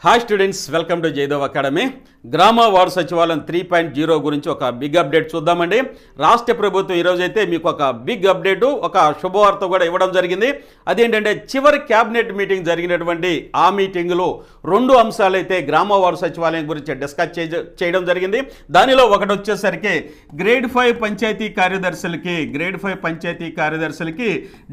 Hi students, welcome to Jayadev academy. గ్రామ ward సచివాలయం 3.0 గురించి ఒక బిగ్ అప్డేట్ చూద్దామండి. రాష్ట్ర ప్రభుత్వం ఈరోజు అయితే మీకు ఒక బిగ్ అప్డేటు, ఒక శుభవార్త కూడా ఇవ్వడం జరిగింది. అదేంటంటే చివరి క్యాబినెట్ మీటింగ్ జరిగినటువంటి ఆ మీటింగ్లో 2 అంశాలు అయితే గ్రామ వార్డు సచివాలయం గురించి డిస్కస్ చేయడం జరిగింది. దానిలో ఒకటి వచ్చేసరికి గ్రేడ్ 5 పంచాయతీ కార్యదర్శులకి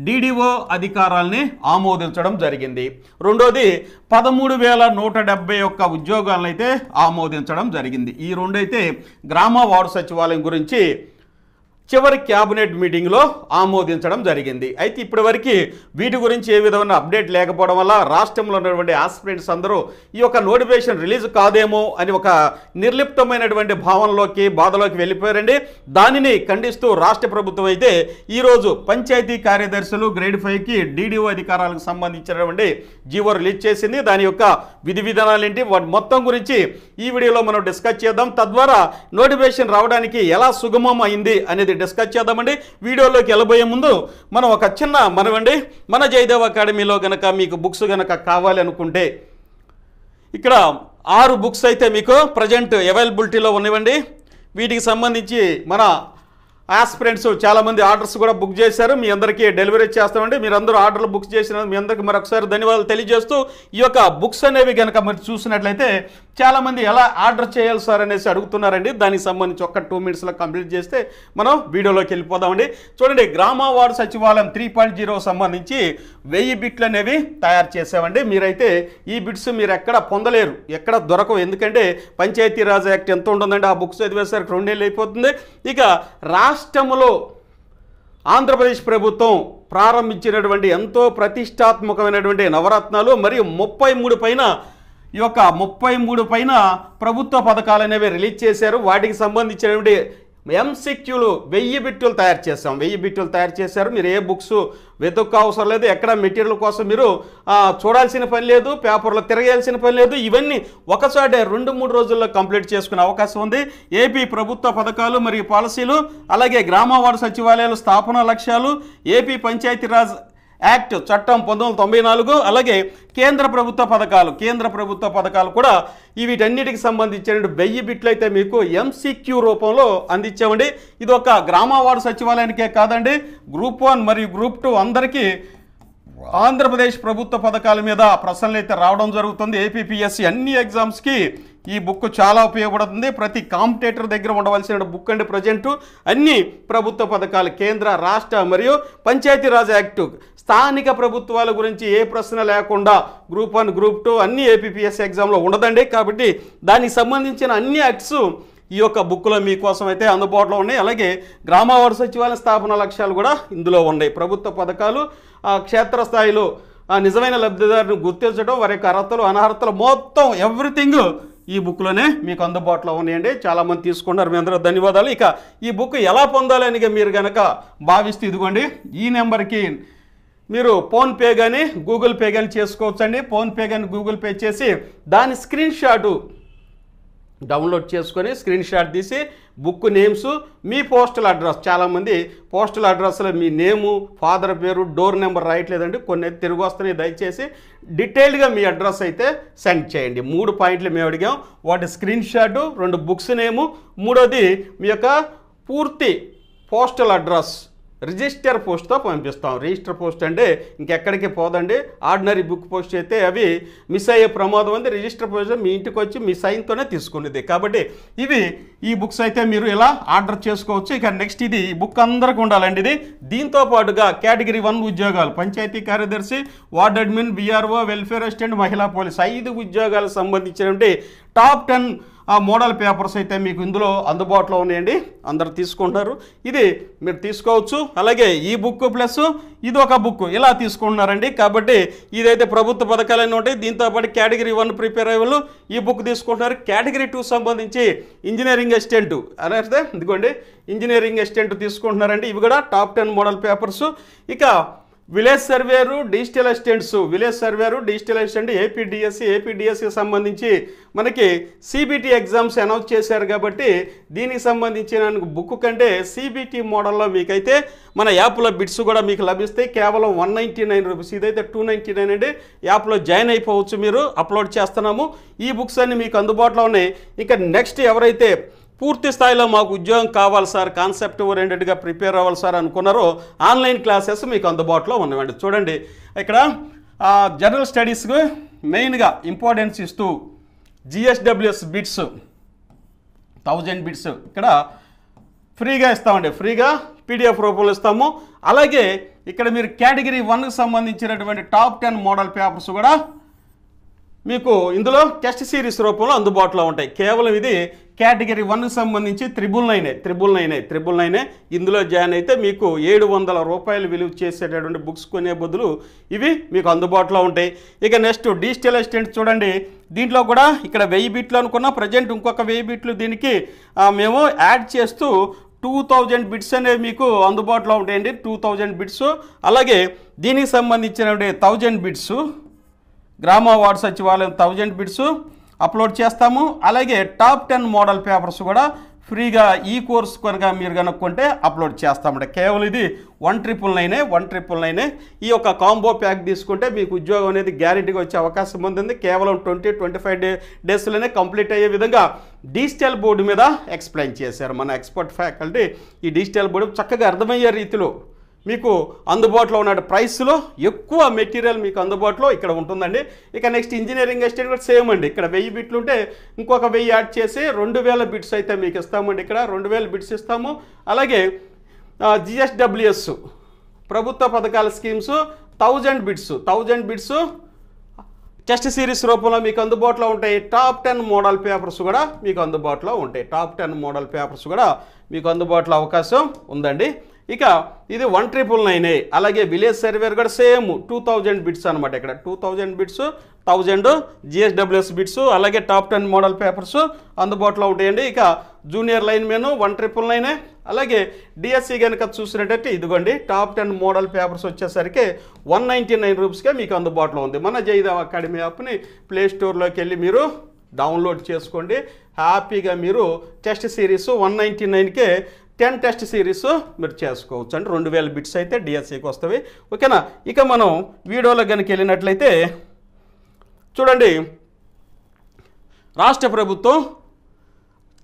DDO అధికారాలని ఆమోదించడం జరిగింది. రెండోది 13,171 ఉద్యోగాలను అయితే ఆమోదించడం జరిగింది. ఈ రెండైతే గ్రామ వార్డు సచివాలయం గురించి చివరి క్యాబినెట్ మీటింగ్లో ఆమోదించడం జరిగింది. అయితే ఇప్పటివరకు వీటి గురించి ఏ విధమైన అప్డేట్ లేకపోవడం వల్ల రాష్ట్రంలో ఉన్నటువంటి ఆస్పిరెంట్స్ అందరూ ఈ యొక్క నోటిఫికేషన్ రిలీజ్ కాదేమో అని ఒక నిర్లిప్తమైనటువంటి బాధలోకి వెళ్ళిపోయారండి. దానిని ఖండిస్తూ రాష్ట్ర ప్రభుత్వం అయితే ఈరోజు పంచాయతీ కార్యదర్శులు గ్రేడ్ 5కి DDO అధికారాలకు సంబంధించినటువంటి జీవో రిలీజ్ చేసింది. దాని యొక్క విధి విధానాలు ఏంటి, వాటి మొత్తం గురించి ఈ వీడియోలో మనం డిస్కస్ చేద్దాం. తద్వారా నోటిఫికేషన్ రావడానికి ఎలా సుగమం అయింది అనేది డిస్కస్ చేద్దామండి. వీడియోలోకి వెళ్ళబోయే ముందు మనం ఒక చిన్న మనమండి, మన జయదేవ్ అకాడమీలో గనక మీకు బుక్స్ గనక కావాలి అనుకుంటే ఇక్కడ 6 బుక్స్ అయితే మీకు ప్రజెంట్ అవైలబిలిటీలో ఉన్నవండి. వీటికి సంబంధించి మన ఆస్పిరెంట్స్ చాలామంది ఆర్డర్స్ కూడా బుక్ చేశారు. మీ అందరికీ డెలివరీ చేస్తామండి. మీరందరూ ఆర్డర్లు బుక్ చేసిన మీ అందరికీ మరొకసారి ధన్యవాదాలు తెలియజేస్తూ, ఈ యొక్క బుక్స్ అనేవి కనుక మీరు చూసినట్లయితే చాలామంది ఎలా ఆర్డర్ చేయాలి సార్ అనేసి అడుగుతున్నారండి. దానికి సంబంధించి ఒక 2 మినిట్స్లో కంప్లీట్ చేస్తే మనం వీడియోలోకి వెళ్ళిపోదామండి. చూడండి, గ్రామ వార్డు సచివాలయం 3.0 సంబంధించి 1000 బిట్లు అనేవి తయారు చేసామండి. మీరైతే ఈ బిట్స్ మీరు ఎక్కడ పొందలేరు, ఎక్కడ దొరకవు. ఎందుకంటే పంచాయతీరాజ్ యాక్ట్ ఎంత ఉంటుందండి, ఆ బుక్స్ చదివేసరికి 2 ఏళ్ళు అయిపోతుంది. ఇక రాష్ట్రంలో ఆంధ్రప్రదేశ్ ప్రభుత్వం ప్రారంభించినటువంటి ఎంతో ప్రతిష్టాత్మకమైనటువంటి నవరత్నాలు మరియు 33 పైన ప్రభుత్వ పథకాలు అనేవి రిలీజ్ చేశారు. వాటికి సంబంధించినటువంటి MCQలు 1000 బిట్లు తయారు చేశాం. 1000 బిట్లు తయారు చేశారు. మీరు ఏ బుక్స్ వెతుక్క అవసరం లేదు, ఎక్కడ మెటీరియల్ కోసం మీరు చూడాల్సిన పని లేదు, పేపర్లో తిరగాల్సిన పని లేదు. ఇవన్నీ ఒకసారి 2-3 రోజుల్లో కంప్లీట్ చేసుకునే అవకాశం ఉంది. ఏపీ ప్రభుత్వ పథకాలు మరియు పాలసీలు, అలాగే గ్రామ వార్డు సచివాలయాలు స్థాపన లక్ష్యాలు, ఏపీ పంచాయతీరాజ్ యాక్ట్ చట్టం 1994, అలాగే కేంద్ర ప్రభుత్వ పథకాలు కూడా వీటన్నిటికి సంబంధించిన 1000 బిట్లు అయితే మీకు MCQ రూపంలో అందించామండి. ఇది ఒక గ్రామ వార్డు సచివాలయానికే కాదండి, గ్రూప్ 1 మరియు గ్రూప్ 2 అందరికీ ఆంధ్రప్రదేశ్ ప్రభుత్వ పథకాల మీద ప్రశ్నలు అయితే రావడం జరుగుతుంది. APPSC అన్ని ఎగ్జామ్స్కి ఈ బుక్ చాలా ఉపయోగపడుతుంది. ప్రతి కాంపిటేటర్ దగ్గర ఉండవలసిన బుక్ అండి. ప్రజెంటు అన్ని ప్రభుత్వ పథకాలు, కేంద్ర రాష్ట్ర మరియు పంచాయతీరాజ్ యాక్టు, స్థానిక ప్రభుత్వాల గురించి ఏ ప్రశ్న లేకుండా గ్రూప్ 1 గ్రూప్ 2 అన్ని APPSC ఎగ్జామ్లో ఉండదండి. కాబట్టి దానికి సంబంధించిన అన్ని యాక్ట్స్ ఈ యొక్క బుక్లో మీకోసం అయితే అందుబాటులో ఉన్నాయి. అలాగే గ్రామ వార్డు సచివాలయ స్థాపన లక్ష్యాలు కూడా ఇందులో ఉన్నాయి. ప్రభుత్వ పథకాలు క్షేత్రస్థాయిలో నిజమైన లబ్ధిదారుని గుర్తించడం, వారి యొక్క అర్హతలు అనర్హతలు మొత్తం ఎవ్రీథింగ్ ఈ బుక్లోనే మీకు అందుబాటులో ఉన్నాయండి. చాలామంది తీసుకున్నారు, మీ అందరూ ధన్యవాదాలు. ఇక ఈ బుక్ ఎలా పొందాలని మీరు కనుక భావిస్తే ఇదిగోండి, ఈ నెంబర్కి మీరు ఫోన్పే కానీ గూగుల్ పే కానీ చేసుకోవచ్చండి. ఫోన్పే కానీ గూగుల్ పే చేసి దాని స్క్రీన్ షాటు డౌన్లోడ్ చేసుకొని స్క్రీన్ షాట్ తీసి బుక్ నేమ్స్, మీ పోస్టల్ అడ్రస్, చాలామంది పోస్టల్ అడ్రస్లో మీ నేము, ఫాదర్ పేరు, డోర్ నెంబర్ రాయట్లేదండి, కొన్ని తిరిగి వస్తున్నాయి. దయచేసి డీటెయిల్డ్గా మీ అడ్రస్ అయితే సెండ్ చేయండి. 3 పాయింట్లు మేము అడిగాం, వాటి స్క్రీన్ షాటు, 2 బుక్స్ నేము, 3వది మీ యొక్క పూర్తి పోస్టల్ అడ్రస్ రిజిస్టర్ పోస్ట్తో పంపిస్తాం. రిజిస్టర్ పోస్ట్ అంటే ఇంకెక్కడికి పోదండి. ఆర్డినరీ బుక్ పోస్ట్ అయితే అవి మిస్ అయ్యే ప్రమాదం ఉంది. రిజిస్టర్ పోస్ట్ మీ ఇంటికి వచ్చి మీ సైన్తోనే తీసుకునేది. కాబట్టి ఈ బుక్స్ అయితే మీరు ఇలా ఆర్డర్ చేసుకోవచ్చు. ఇక నెక్స్ట్ ఈ బుక్ అందరికీ ఉండాలండి. దీంతో పాటుగా కేటగిరీ 1 ఉద్యోగాలు, పంచాయతీ కార్యదర్శి, ward admin, BRO, welfare assistant, మహిళా పోలీస్ 5 ఉద్యోగాలకు సంబంధించినటువంటి టాప్ 10 మోడల్ పేపర్స్ అయితే మీకు ఇందులో అందుబాటులో ఉన్నాయండి. అందరు తీసుకుంటున్నారు, ఇది మీరు తీసుకోవచ్చు. అలాగే ఈ బుక్ ప్లస్ ఇది ఒక బుక్ ఇలా తీసుకుంటున్నారండి. కాబట్టి ఇదైతే ప్రభుత్వ పథకాలన్నీ ఉంటాయి. దీంతో పాటు కేటగిరీ 1 ప్రిపేర్ అయ్యేవాళ్ళు ఈ బుక్ తీసుకుంటున్నారు. కేటగిరీ 2 సంబంధించి ఇంజనీరింగ్ అసిస్టెంట్ అనేది ఇదిగోండి, ఇంజనీరింగ్ అసిస్టెంట్ తీసుకుంటున్నారండి. ఇవి కూడా టాప్ 10 మోడల్ పేపర్స్. ఇక village surveyor digital assistants, village surveyor digital assistant APDSC సంబంధించి మనకి సిబిటి ఎగ్జామ్స్ అనౌన్స్ చేశారు కాబట్టి దీనికి సంబంధించిన బుక్ కంటే సిబిటి మోడల్లో మీకైతే మన యాప్లో బిట్స్ కూడా మీకు లభిస్తాయి. కేవలం 199 రూపీస్, ఇదైతే 299 అండి. యాప్లో జాయిన్ అయిపోవచ్చు, మీరు అప్లోడ్ చేస్తున్నాము. ఈ బుక్స్ అన్ని మీకు అందుబాటులో ఉన్నాయి. ఇక నెక్స్ట్ ఎవరైతే పూర్తి స్థాయిలో మాకు ఉద్యోగం కావాలి సార్, కాన్సెప్ట్ ఓరియంటెడ్గా ప్రిపేర్ అవ్వాలి సార్ అనుకున్నారో ఆన్లైన్ క్లాసెస్ మీకు అందుబాటులో ఉన్నాయండి. చూడండి ఇక్కడ జనరల్ స్టడీస్కు మెయిన్గా ఇంపార్టెన్స్ ఇస్తూ GSWS బిట్స్ 1000 బిట్స్ ఇక్కడ ఫ్రీగా ఇస్తామండి, ఫ్రీగా PDF రూపంలో ఇస్తాము. అలాగే ఇక్కడ మీరు కేటగిరీ 1కి సంబంధించినటువంటి టాప్ 10 మోడల్ పేపర్స్ కూడా మీకు ఇందులో టెస్ట్ సిరీస్ రూపంలో అందుబాటులో ఉంటాయి. కేవలం ఇది కేటగిరీ 1కి సంబంధించి 999 ఇందులో జాయిన్ అయితే మీకు 700 రూపాయలు విలువ చేసేటటువంటి బుక్స్ కొనే బదులు ఇవి మీకు అందుబాటులో ఉంటాయి. ఇక నెక్స్ట్ డిజిటల్ అసిస్టెంట్ చూడండి, దీంట్లో కూడా ఇక్కడ 1000 బిట్లు అనుకున్నా, ప్రజెంట్ ఇంకొక 1000 బిట్లు దీనికి మేము యాడ్ చేస్తూ 2000 బిట్స్ అనేవి మీకు అందుబాటులో ఉంటాయండి. 2000 బిట్స్. అలాగే దీనికి సంబంధించినటువంటి 1000 బిట్స్ గ్రామ వార్డు సచివాలయం 1000 బిట్స్ అప్లోడ్ చేస్తాము. అలాగే టాప్ 10 మోడల్ పేపర్స్ కూడా ఫ్రీగా ఈ కోర్స్ కనుక మీరు కనుక్కుంటే అప్లోడ్ చేస్తామంటే కేవలం ఇది 1999 ఈ యొక్క కాంబో ప్యాక్ తీసుకుంటే మీకు ఉద్యోగం అనేది గ్యారెంటీగా వచ్చే అవకాశం ఉంటుంది. కేవలం 20-25 డేస్లోనే కంప్లీట్ అయ్యే విధంగా డిజిటల్ బోర్డు మీద ఎక్స్ప్లెయిన్ చేశారు మన ఎక్స్పర్ట్ ఫ్యాకల్టీ. ఈ డిజిటల్ బోర్డు చక్కగా అర్థమయ్యే రీతిలో మీకు అందుబాటులో ఉన్న ప్రైస్లో ఎక్కువ మెటీరియల్ మీకు అందుబాటులో ఇక్కడ ఉంటుందండి. ఇక నెక్స్ట్ ఇంజనీరింగ్ అసిస్టెంట్ కూడా సేమ్ అండి. ఇక్కడ 1000 బిట్లు ఉంటే ఇంకొక 1000 యాడ్ చేసి 2000 బిట్స్ అయితే మీకు ఇస్తామండి. ఇక్కడ 2000 బిట్స్ ఇస్తాము. అలాగే GSWS ప్రభుత్వ పథకాల స్కీమ్స్ 1000 బిట్స్ టెస్ట్ సిరీస్ రూపంలో మీకు అందుబాటులో ఉంటాయి. టాప్ 10 మోడల్ పేపర్స్ కూడా మీకు అందుబాటులో ఉంటాయి. టాప్ 10 మోడల్ పేపర్స్ కూడా మీకు అందుబాటులో అవకాశం ఉందండి. ఇక ఇది 1999. అలాగే విలేజ్ సర్వేర్ కూడా సేమ్ 2000 బిట్స్ అనమాట. ఇక్కడ 2000 బిట్స్ 1000 GSWS బిట్స్ అలాగే టాప్ 10 మోడల్ పేపర్స్ అందుబాటులో ఉంటాయండి. ఇక జూనియర్ లైన్ మెను 1999. అలాగే డిఎస్సి కనుక చూసినట్టయితే ఇదిగోండి టాప్ 10 మోడల్ పేపర్స్ వచ్చేసరికి 199 రూపీస్కే మీకు అందుబాటులో ఉంది. మన జయదేవ్ అకాడమీ యాప్ని ప్లే స్టోర్లోకి వెళ్ళి మీరు డౌన్లోడ్ చేసుకోండి. హ్యాపీగా మీరు టెస్ట్ సిరీస్ 199కే 10 టెస్ట్ సిరీస్ మీరు చేసుకోవచ్చు అండి. 2000 బిట్స్ అయితే డిఎస్సికి వస్తాయి. ఓకేనా. ఇక మనం వీడియోలో కనుక వెళ్ళినట్లయితే చూడండి, రాష్ట్ర ప్రభుత్వం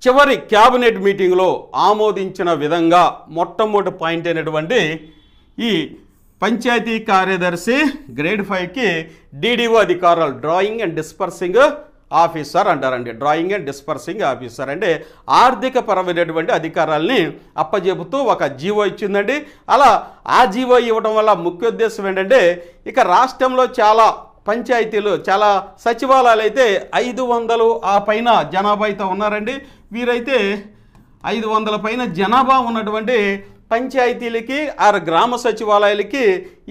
చివరి క్యాబినెట్ మీటింగ్లో ఆమోదించిన విధంగా మొట్టమొదటి పాయింట్ అయినటువంటి ఈ పంచాయతీ కార్యదర్శి గ్రేడ్ 5కి DDO అధికారాలు డ్రాయింగ్ అండ్ డిస్పర్సింగ్ ఆఫీసర్ అంటారండి. డ్రాయింగ్ అండ్ డిస్పర్సింగ్ ఆఫీసర్ అంటే ఆర్థిక పరమైనటువంటి అధికారాలని అప్పజెపుతూ ఒక జీవో ఇచ్చిందండి. అలా ఆ జీవో ఇవ్వడం వల్ల ముఖ్య ఉద్దేశం ఏంటంటే ఇక రాష్ట్రంలో చాలా పంచాయతీలు చాలా సచివాలయాలు అయితే 500 ఆ పైన జనాభా అయితే ఉన్నారండి. వీరైతే 500 పైన జనాభా ఉన్నటువంటి పంచాయతీలకి గ్రామ సచివాలయాలకి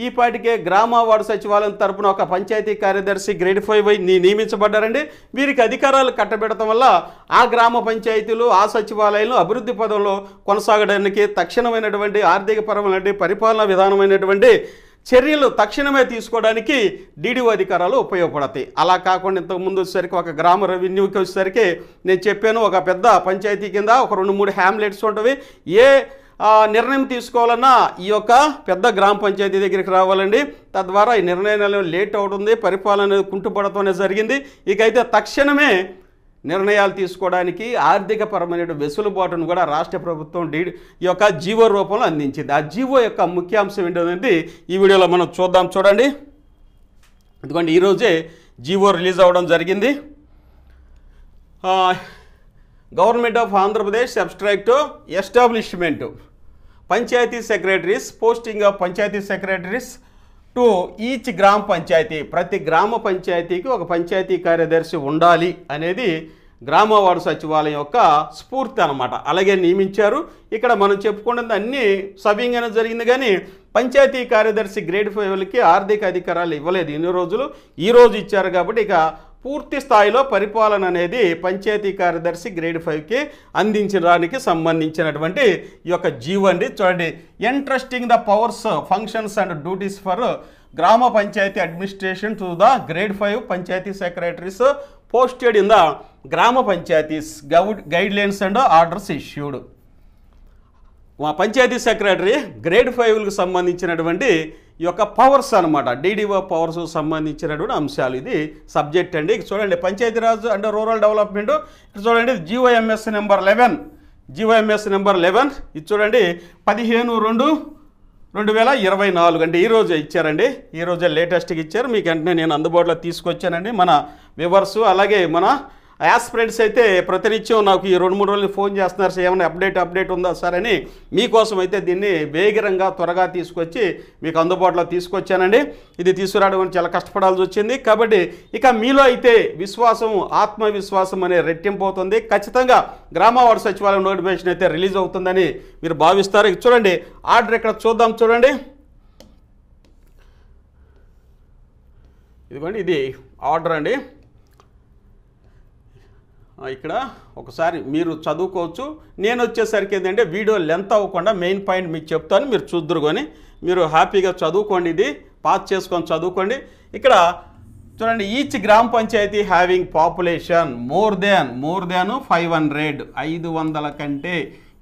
ఈ పాటికే గ్రామ వార్డు సచివాలయం తరపున ఒక పంచాయతీ కార్యదర్శి గ్రేడ్ 5 నియమించబడ్డారండి. వీరికి అధికారాలు కట్టబెడటం వల్ల ఆ గ్రామ పంచాయతీలు ఆ సచివాలయాలు అభివృద్ధి పదంలో కొనసాగడానికి తక్షణమైనటువంటి ఆర్థికపరమైనటువంటి పరిపాలనా విధానమైనటువంటి చర్యలు తక్షణమే తీసుకోవడానికి DDO అధికారాలు ఉపయోగపడతాయి. అలా కాకుండా ఇంతకుముందు వచ్చేసరికి ఒక గ్రామ రెవెన్యూకి వచ్చేసరికి నేను చెప్పాను ఒక పెద్ద పంచాయతీ కింద ఒక 2-3 హ్యామ్లెట్స్ ఉంటవి. ఏ నిర్ణయం తీసుకోవాలన్నా ఈ యొక్క పెద్ద గ్రామ పంచాయతీ దగ్గరికి రావాలండి. తద్వారా ఈ నిర్ణయాలు లేట్ అవుతుంది, పరిపాలన కుంటుపడటం జరిగింది. ఇకైతే తక్షణమే నిర్ణయాలు తీసుకోవడానికి ఆర్థిక పరమైన వెసులుబాటును కూడా రాష్ట్ర ప్రభుత్వం ఈ యొక్క జీవో రూపంలో అందించింది. ఆ జీవో యొక్క ముఖ్యాంశం ఏంటనేది ఈ వీడియోలో మనం చూద్దాం. చూడండి, ఎందుకంటే ఈరోజే జీవో రిలీజ్ అవ్వడం జరిగింది. Government of Andhra Pradesh abstract establishment panchayat secretaries posting of panchayat secretaries to each గ్రామ పంచాయతీ. ప్రతి గ్రామ పంచాయతీకి ఒక పంచాయతీ కార్యదర్శి ఉండాలి అనేది గ్రామ వార్డు సచివాలయం యొక్క స్ఫూర్తి అనమాట. అలాగే నియమించారు. ఇక్కడ మనం చెప్పుకున్నది అన్నీ సవ్యంగానే జరిగింది, కానీ పంచాయతీ కార్యదర్శి గ్రేడ్ 5కి ఆర్థిక అధికారాలు ఇవ్వలేదు ఇన్ని రోజులు. ఈరోజు ఇచ్చారు కాబట్టి ఇక పూర్తి స్థాయిలో పరిపాలన అనేది పంచాయతీ కార్యదర్శి గ్రేడ్ 5కి అందించడానికి సంబంధించినటువంటి ఈ యొక్క జీవో అండి. చూడండి, entrusting the powers functions and duties for గ్రామ panchayat administration to the grade 5 panchayat secretaries posted in the గ్రామ panchayats guidelines and orders issued. మా పంచాయతీ సెక్రటరీ గ్రేడ్ 5లకు సంబంధించినటువంటి ఈ యొక్క పవర్స్ అనమాట, డీడీఓ పవర్స్ సంబంధించినటువంటి అంశాలు. ఇది సబ్జెక్ట్ అండి. చూడండి, పంచాయతీరాజ్ అండ్ రూరల్ డెవలప్మెంట్. ఇక్కడ చూడండి, జీఓఎంఎస్ నెంబర్ 11, జీఓఎంఎస్ నెంబర్ 11. ఇది చూడండి, 15/2/2024 అంటే ఈరోజు ఇచ్చారండి. ఈరోజే లేటెస్ట్గా ఇచ్చారు. మీకు వెంటనే నేను అందుబాటులో తీసుకొచ్చానండి. మన వ్యూవర్స్ అలాగే మన యాస్పిరెంట్స్ అయితే ప్రతినిత్యం నాకు ఈ 2-3 రోజులు ఫోన్ చేస్తున్నారు, సార్ ఏమైనా అప్డేట్ ఉందా సార్ అని. మీకోసం అయితే దీన్ని వేగంగా త్వరగా తీసుకొచ్చి మీకు అందుబాటులో తీసుకొచ్చానండి. ఇది తీసుకురావడం చాలా కష్టపడాల్సి వచ్చింది. కాబట్టి ఇక మీలో అయితే విశ్వాసం, ఆత్మవిశ్వాసం అనే రెట్టింపు అవుతుంది. ఖచ్చితంగా గ్రామ వార్డు సచివాలయం నోటిఫికేషన్ అయితే రిలీజ్ అవుతుందని మీరు భావిస్తారు. చూడండి, ఆర్డర్ ఇక్కడ చూద్దాం. చూడండి, ఇదిగోండి, ఇది ఆర్డర్ అండి. ఇక్కడ ఒకసారి మీరు చదువుకోవచ్చు. నేను వచ్చేసరికి ఏంటంటే వీడియో లెంత్ అవ్వకుండా మెయిన్ పాయింట్ మీకు చెప్తాను, మీరు చూద్దరు కానీ మీరు హ్యాపీగా చదువుకోండి. ఇది పాస్ చేసుకొని చదువుకోండి. ఇక్కడ చూడండి, ఈచ్ గ్రామ panchayat having population more than 500 కంటే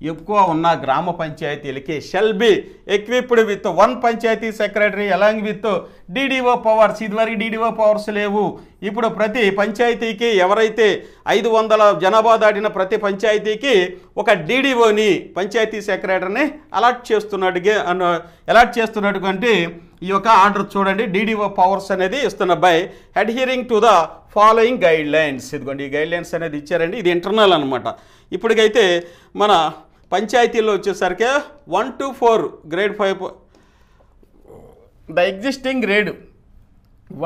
ఎక్కువ ఉన్న గ్రామ పంచాయతీలకి shall be equipped with 1 panchayat secretary along with DDO powers. ఇదివరకు డీడీఓ పవర్స్ లేవు. ఇప్పుడు ప్రతి పంచాయతీకి ఎవరైతే 500 జనాభా దాటిన ప్రతి పంచాయతీకి ఒక డీడీఓని పంచాయతీ సెక్రటరీని అలాట్ చేస్తున్నట్టుగా ఈ యొక్క ఆర్డర్ చూడండి. డీడీఓ పవర్స్ అనేది ఇస్తున్న by adhering to the following guidelines. ఇదిగోండి, ఈ గైడ్ లైన్స్ అనేది ఇచ్చారండి. ఇది ఇంటర్నల్ అనమాట. ఇప్పటికైతే మన పంచాయతీల్లో వచ్చేసరికి 1 to 4 grade 5 the existing grade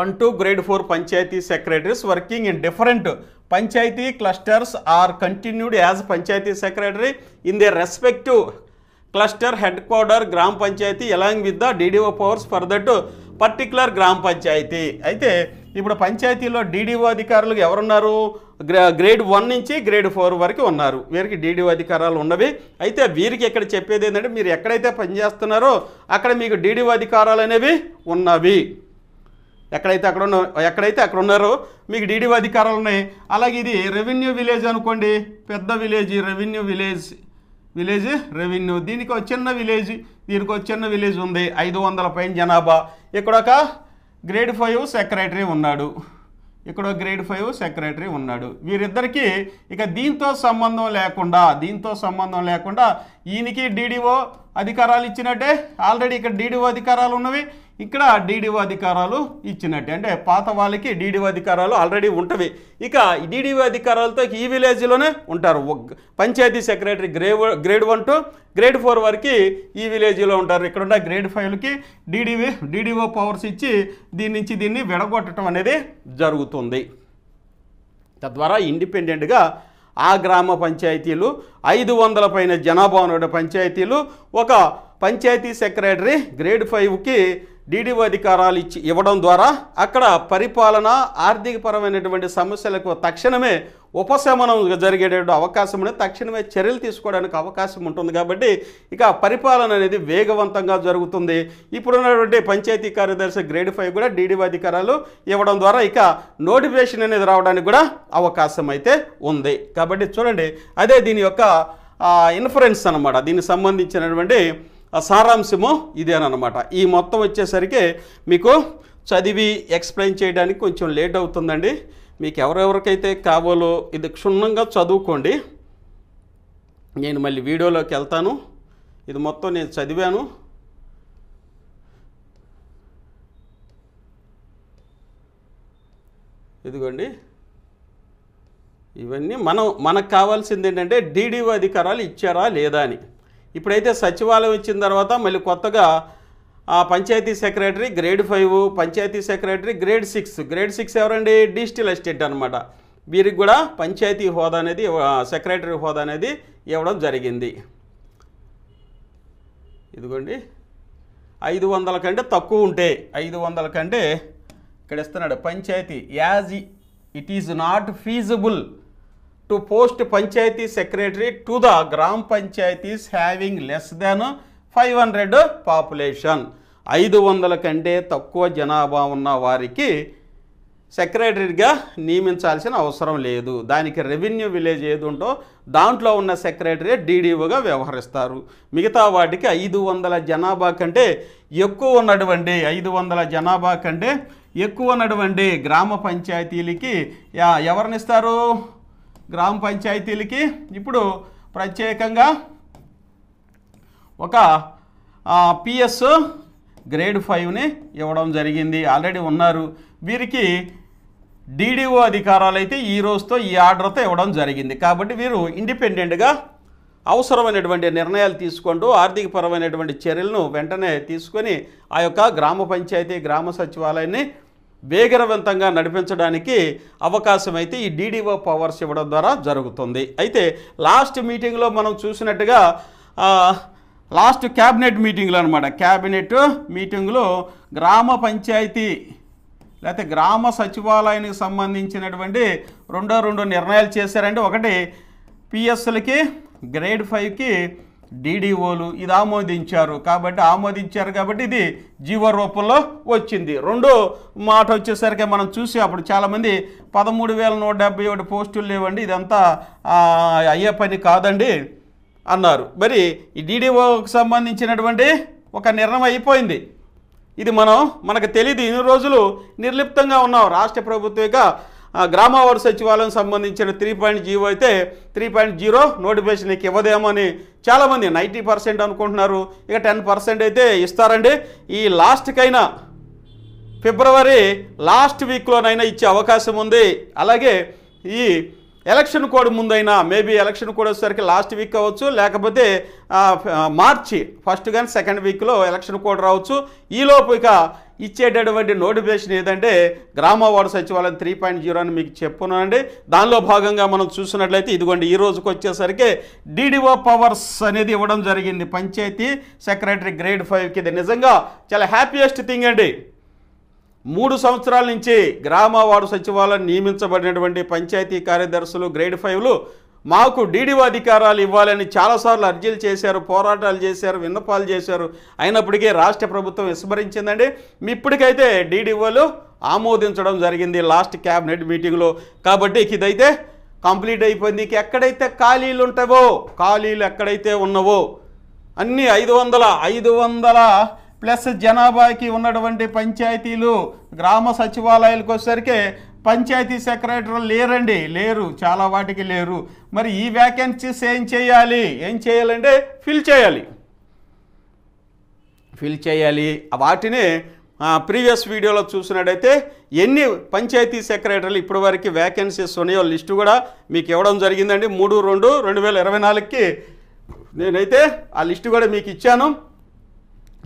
1 to grade 4 panchayat secretaries working in different panchayat clusters are continued as panchayat secretary in their respective cluster headquarter గ్రామ panchayat along with the DDO powers for that particular గ్రామ పంచాయతీ. అయితే ఇప్పుడు పంచాయతీలో డీడీఓ అధికారులు ఎవరున్నారు? Grade 1 నుంచి grade 4 వరకు ఉన్నారు. వీరికి డీడీఓ అధికారాలు ఉన్నవి. అయితే వీరికి ఇక్కడ చెప్పేది ఏంటంటే, మీరు ఎక్కడైతే పనిచేస్తున్నారో అక్కడ మీకు డీడీఓ అధికారాలు అనేవి ఉన్నవి. ఎక్కడైతే అక్కడ ఉన్నారో మీకు డీడీఓ అధికారాలు ఉన్నాయి. అలాగే ఇది రెవెన్యూ విలేజ్ అనుకోండి, పెద్ద విలేజ్ రెవెన్యూ. దీనికి ఒక చిన్న విలేజ్, దీనికి ఒక చిన్న విలేజ్ ఉంది, 500 పైన జనాభా. ఇక్కడ ఒక గ్రేడ్ 5 సెక్రటరీ ఉన్నాడు, ఇక్కడ గ్రేడ్ 5 సెక్రటరీ ఉన్నాడు. వీరిద్దరికీ ఇక దీంతో సంబంధం లేకుండా ఈయనకి డీడీఓ అధికారాలు ఇచ్చినట్టే. ఆల్రెడీ ఇక్కడ డీడీఓ అధికారాలు ఉన్నవి, ఇక్కడ డీడీఓ అధికారాలు ఇచ్చినట్టే. అంటే పాత వాళ్ళకి డీడీఓ అధికారాలు ఆల్రెడీ ఉంటవి. ఇక డీడీఓ అధికారాలతో ఈ విలేజ్లోనే ఉంటారు. Panchayat secretary grade 1 to grade 4 వరకు ఈ విలేజ్లో ఉంటారు. ఇక్కడ ఉన్న గ్రేడ్ 5లకి డీడీఓ పవర్స్ ఇచ్చి దీన్ని విడగొట్టడం అనేది జరుగుతుంది. తద్వారా ఇండిపెండెంట్గా ఆ గ్రామ పంచాయతీలు 500 పైన జనాభా ఉన్న పంచాయతీలు ఒక పంచాయతీ సెక్రటరీ గ్రేడ్ 5కి డీడీఓ అధికారాలు ఇవ్వడం ద్వారా అక్కడ పరిపాలన, ఆర్థికపరమైనటువంటి సమస్యలకు తక్షణమే ఉపశమనం జరిగేటువంటి అవకాశం అనేది, తక్షణమే చర్యలు తీసుకోవడానికి అవకాశం ఉంటుంది. కాబట్టి ఇక పరిపాలన అనేది వేగవంతంగా జరుగుతుంది. ఇప్పుడున్నటువంటి పంచాయతీ కార్యదర్శి గ్రేడ్ 5 కూడా డీడీఓ అధికారాలు ఇవ్వడం ద్వారా ఇక నోటిఫికేషన్ అనేది రావడానికి కూడా అవకాశం అయితే ఉంది. కాబట్టి చూడండి, అదే దీని యొక్క ఇన్ఫరెన్స్ అనమాట. దీనికి సంబంధించినటువంటి సారాంశము ఇదేనమాట. ఈ మొత్తం వచ్చేసరికి మీకు చదివి ఎక్స్ప్లెయిన్ చేయడానికి కొంచెం లేట్ అవుతుందండి. మీకు ఎవరెవరికైతే కావాలో ఇది క్షుణ్ణంగా చదువుకోండి. నేను మళ్ళీ వీడియోలోకి వెళ్తాను. ఇది మొత్తం నేను చదివాను. ఇదిగోండి, ఇవన్నీ మనకు కావాల్సింది ఏంటంటే డీడీఓ అధికారాలు ఇచ్చారా లేదా అని. ఇప్పుడైతే సచివాలయం ఇచ్చిన తర్వాత మళ్ళీ కొత్తగా panchayat secretary grade 5, panchayat secretary grade 6 ఎవరండి? డిజిటల్ ఎస్టేట్ అనమాట. వీరికి కూడా పంచాయతీ హోదా అనేది, సెక్రటరీ హోదా అనేది ఇవ్వడం జరిగింది. ఇదిగోండి, 500 కంటే తక్కువ ఉంటే, 500 కంటే ఇక్కడ ఇస్తున్నాడు panchayat it is not feasible to post panchayat secretary to the గ్రామ panchayats having less than 500 population. 500 కంటే తక్కువ జనాభా ఉన్న వారికి సెక్రటరీగా నియమించాల్సిన అవసరం లేదు. దానికి రెవెన్యూ విలేజ్ ఏది ఉంటో దాంట్లో ఉన్న సెక్రటరీ డీడీఓగా వ్యవహరిస్తారు. మిగతా వాటికి 500 జనాభా కంటే ఎక్కువ ఉన్నటువంటి 500 జనాభా కంటే ఎక్కువ ఉన్నటువంటి గ్రామ పంచాయతీలకి ఎవరినిస్తారు? గ్రామ పంచాయతీలకి ఇప్పుడు ప్రత్యేకంగా ఒక పిఎస్ గ్రేడ్ 5ని ఇవ్వడం జరిగింది. ఆల్రెడీ ఉన్నారు. వీరికి డీడీఓ అధికారాలు అయితే ఈ రోజుతో ఈ ఆర్డర్తో ఇవ్వడం జరిగింది. కాబట్టి వీరు ఇండిపెండెంట్గా అవసరమైనటువంటి నిర్ణయాలు తీసుకుంటూ ఆర్థికపరమైనటువంటి చర్యలను వెంటనే తీసుకొని ఆ యొక్క గ్రామ పంచాయతీ గ్రామ సచివాలయాన్ని వేగవంతంగా నడిపించడానికి అవకాశం అయితే ఈ డీడీఓ పవర్స్ ఇవ్వడం ద్వారా జరుగుతుంది. అయితే లాస్ట్ మీటింగ్లో మనం చూసినట్టుగా లాస్ట్ క్యాబినెట్ మీటింగ్లో అనమాట, క్యాబినెట్ మీటింగ్లో గ్రామ పంచాయతీ లేకపోతే గ్రామ సచివాలయానికి సంబంధించినటువంటి రెండు నిర్ణయాలు చేశారంటే, ఒకటి పిఎస్లకి గ్రేడ్ 5కి డీడీఓలు ఇది ఆమోదించారు. కాబట్టి ఇది జీవో రూపంలో వచ్చింది. రెండో మాట వచ్చేసరికి మనం చూసి అప్పుడు చాలామంది 13,171 పోస్టులు లేవండి, ఇదంతా అయ్యే పని కాదండి అన్నారు. మరి ఈ డీడీఓకి సంబంధించినటువంటి ఒక నిర్ణయం అయిపోయింది. ఇది మనకు తెలియదు, ఇన్ని రోజులు నిర్లిప్తంగా ఉన్నాం. రాష్ట్ర ప్రభుత్వ గ్రామ వార్డు సచివాలయం సంబంధించిన 3.0 అయితే 3.0 నోటిఫికేషన్కి ఇవ్వదేమో అని చాలామంది 90% అనుకుంటున్నారు. ఇక 10% అయితే ఇస్తారండి. ఈ లాస్ట్కైనా ఫిబ్రవరి లాస్ట్ వీక్లోనైనా ఇచ్చే అవకాశం ఉంది. అలాగే ఈ ఎలక్షన్ కోడ్ ముందైనా మేబీ ఎలక్షన్ కోడ్ వచ్చేసరికి లాస్ట్ వీక్ అవ్వచ్చు, లేకపోతే మార్చి 1st కానీ 2nd వీక్లో ఎలక్షన్ కోడ్ రావచ్చు. ఈలోపు ఇక ఇచ్చేటటువంటి నోటిఫికేషన్ ఏదంటే గ్రామ వార్డు సచివాలయం 3.0 అని మీకు చెప్పున్నానండి. దానిలో భాగంగా మనం చూసినట్లయితే ఇదిగోండి ఈ రోజుకి వచ్చేసరికి డీడీఓ పవర్స్ అనేది ఇవ్వడం జరిగింది పంచాయతీ సెక్రటరీ గ్రేడ్ 5కి. ఇది నిజంగా చాలా హ్యాపీయెస్ట్ థింగ్ అండి. 3 సంవత్సరాల నుంచి గ్రామ వార్డు సచివాలయం నియమించబడినటువంటి పంచాయతీ కార్యదర్శులు గ్రేడ్ 5లు మాకు డీడీఓ అధికారాలు ఇవ్వాలని చాలాసార్లు అర్జీలు చేశారు, పోరాటాలు చేశారు, విన్నపాలు చేశారు. అయినప్పటికీ రాష్ట్ర ప్రభుత్వం విస్మరించిందండి. ఇప్పటికైతే డీడీఓలు ఆమోదించడం జరిగింది లాస్ట్ క్యాబినెట్ మీటింగ్లో. కాబట్టి ఇదైతే కంప్లీట్ అయిపోయింది. ఎక్కడైతే ఖాళీలు ఉంటావో, ఖాళీలు ఎక్కడైతే ఉన్నవో అన్నీ 500 ప్లస్ జనాభాకి ఉన్నటువంటి పంచాయతీలు గ్రామ సచివాలయాలకు వచ్చేసరికి పంచాయతీ సెక్రటరీలు లేరు, చాలా వాటికి లేరు. మరి ఈ వ్యాకెన్సీస్ ఏం చేయాలంటే ఫిల్ చేయాలి. వాటిని ప్రీవియస్ వీడియోలో చూసినట్టయితే ఎన్ని పంచాయతీ సెక్రటరీలు ఇప్పటివరకు వ్యాకెన్సీస్ ఉన్నాయో లిస్టు కూడా మీకు ఇవ్వడం జరిగిందండి. 3/2/2024కి నేనైతే ఆ లిస్టు కూడా మీకు ఇచ్చాను.